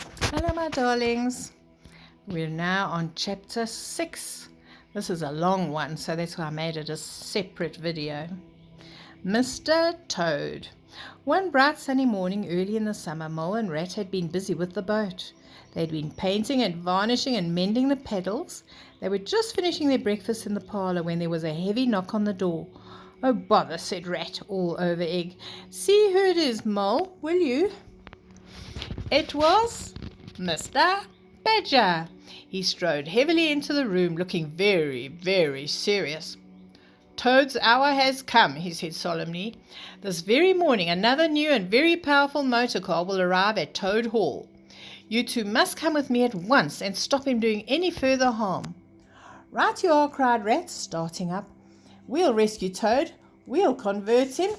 Hello, my darlings. We're now on chapter 6. This is a long one, so that's why I made it a separate video. Mr. Toad. One bright sunny morning early in the summer, Mole and Rat had been busy with the boat. They'd been painting and varnishing and mending the paddles. They were just finishing their breakfast in the parlour when there was a heavy knock on the door. "Oh, bother," said Rat, all over egg. "See who it is, Mole, will you?" It was Mr. Badger. He strode heavily into the room, looking very, very serious. "Toad's hour has come," he said solemnly. "This very morning another new and very powerful motor car will arrive at Toad Hall. You two must come with me at once and stop him doing any further harm." "Right you are," cried Rat, starting up. "We'll rescue Toad. We'll convert him."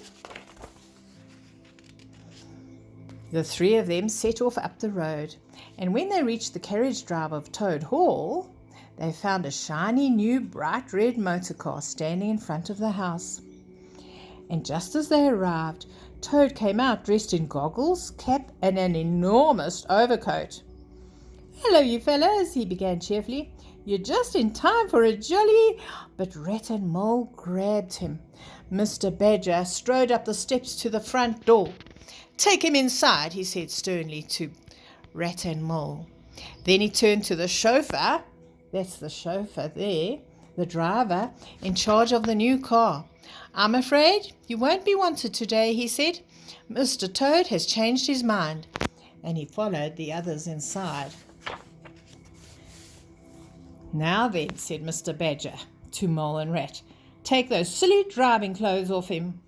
The three of them set off up the road, and when they reached the carriage drive of Toad Hall, they found a shiny new bright red motor car standing in front of the house. And just as they arrived, Toad came out dressed in goggles, cap, and an enormous overcoat. "Hello, you fellows," he began cheerfully. "You're just in time for a jolly—" But Rat and Mole grabbed him. Mr. Badger strode up the steps to the front door. "Take him inside," he said sternly to Rat and Mole. Then he turned to the chauffeur, that's the chauffeur there, the driver, in charge of the new car. "I'm afraid you won't be wanted today," he said. "Mr. Toad has changed his mind." And he followed the others inside. "Now then," said Mr. Badger to Mole and Rat, "take those silly driving clothes off him."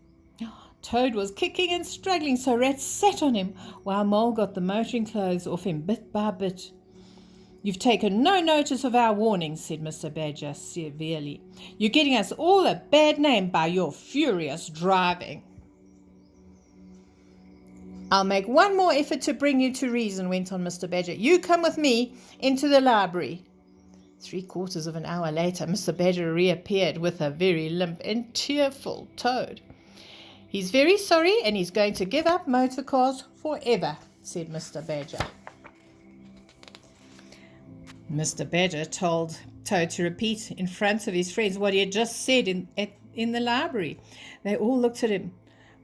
Toad was kicking and struggling, so Rat sat on him while Mole got the motoring clothes off him bit by bit. "You've taken no notice of our warnings," said Mr. Badger severely. "You're getting us all a bad name by your furious driving." "I'll make one more effort to bring you to reason," went on Mr. Badger. "You come with me into the library." 3/4 of an hour later, Mr. Badger reappeared with a very limp and tearful Toad. "He's very sorry and he's going to give up motor cars forever," said Mr. Badger. Mr. Badger told Toad to repeat in front of his friends what he had just said in the library. They all looked at him.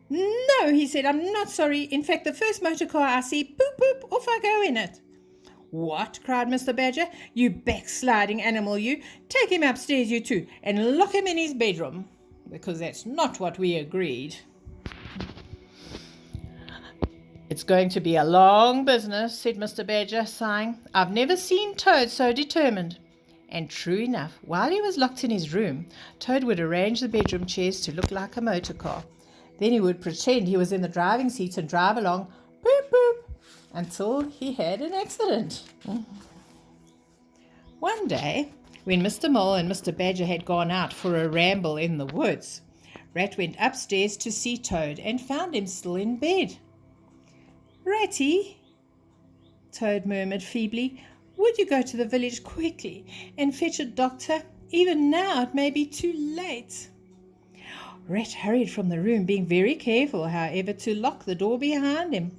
"No," he said, "I'm not sorry. In fact, the first motor car I see, boop, boop, off I go in it." "What?" cried Mr. Badger. "You backsliding animal, you. Take him upstairs, you two, and lock him in his bedroom, because that's not what we agreed." "It's going to be a long business," said Mr. Badger, sighing. "I've never seen Toad so determined." And true enough, while he was locked in his room, Toad would arrange the bedroom chairs to look like a motor car. Then he would pretend he was in the driving seat and drive along, boop, boop, until he had an accident. One day, when Mr. Mole and Mr. Badger had gone out for a ramble in the woods, Rat went upstairs to see Toad and found him still in bed. "Ratty," Toad murmured feebly, "would you go to the village quickly and fetch a doctor? Even now it may be too late." Rat hurried from the room, being very careful, however, to lock the door behind him.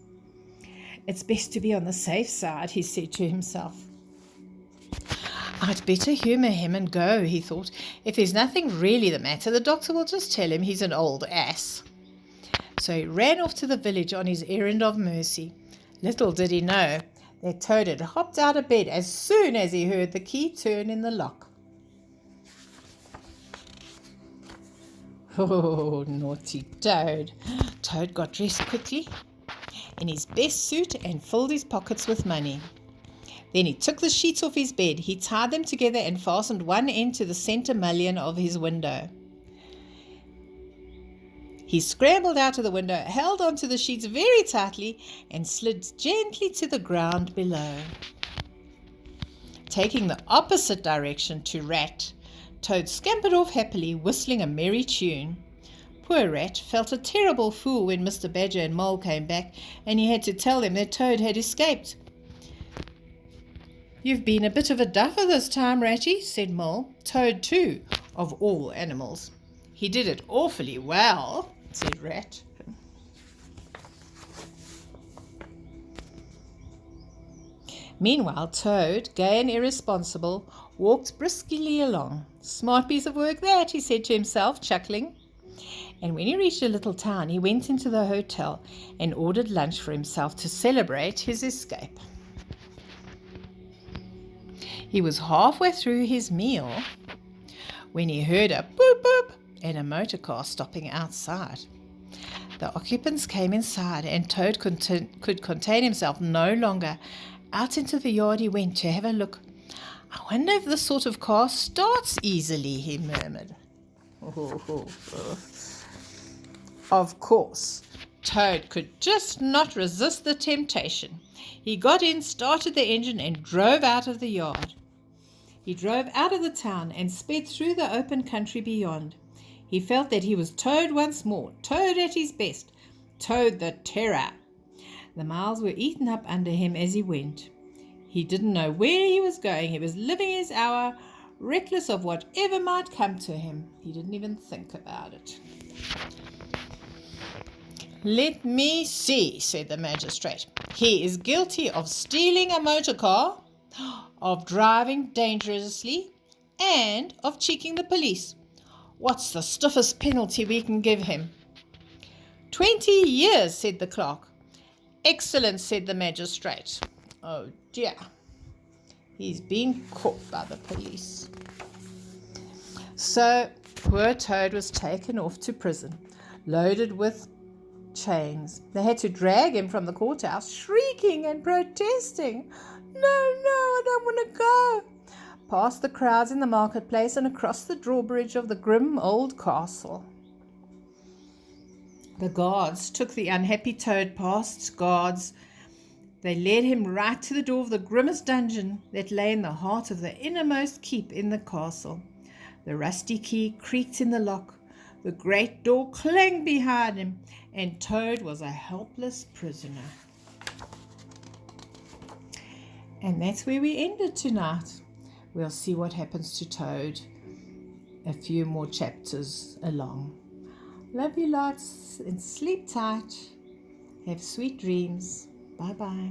"It's best to be on the safe side," he said to himself. "I'd better humour him and go," he thought. "If there's nothing really the matter, the doctor will just tell him he's an old ass." So he ran off to the village on his errand of mercy. Little did he know that Toad had hopped out of bed as soon as he heard the key turn in the lock. Oh, naughty Toad. Toad got dressed quickly in his best suit and filled his pockets with money. Then he took the sheets off his bed. He tied them together and fastened one end to the centre mullion of his window. He scrambled out of the window, held onto the sheets very tightly, and slid gently to the ground below. Taking the opposite direction to Rat, Toad scampered off happily, whistling a merry tune. Poor Rat felt a terrible fool when Mr. Badger and Mole came back, and he had to tell them that Toad had escaped. "You've been a bit of a duffer this time, Ratty," said Mole. "Toad, too, of all animals." "He did it awfully well," said Rat. Meanwhile, Toad, gay and irresponsible, walked briskly along. Smart piece of work that, he said to himself, chuckling. And when he reached a little town, he went into the hotel and ordered lunch for himself to celebrate his escape. He was halfway through his meal when he heard a boop boop and a motor car stopping outside. The occupants came inside and Toad could contain himself no longer. Out into the yard he went to have a look. I wonder if this sort of car starts easily, he murmured. Of course, Toad could just not resist the temptation. He got in, started the engine, and drove out of the yard. He drove out of the town and sped through the open country beyond. He felt that he was Toad once more, Toad at his best, Toad the terror. The miles were eaten up under him as he went. He didn't know where he was going. He was living his hour, reckless of whatever might come to him. He didn't even think about it. Let me see, said the magistrate. He is guilty of stealing a motor car, of driving dangerously, and of cheeking the police. What's the stiffest penalty we can give him? 20 years, said the clerk. Excellent, said the magistrate. Oh dear, he's been caught by the police. So poor Toad was taken off to prison, loaded with chains. They had to drag him from the courthouse, shrieking and protesting. No, I don't want to go. Past the crowds in the marketplace and across the drawbridge of the grim old castle. The guards took the unhappy Toad past guards. They led him right to the door of the grimmest dungeon that lay in the heart of the innermost keep in the castle. The rusty key creaked in the lock. The great door clanged behind him, and Toad was a helpless prisoner. And that's where we ended tonight. We'll see what happens to Toad a few more chapters along. Love you lots and sleep tight. Have sweet dreams. Bye-bye.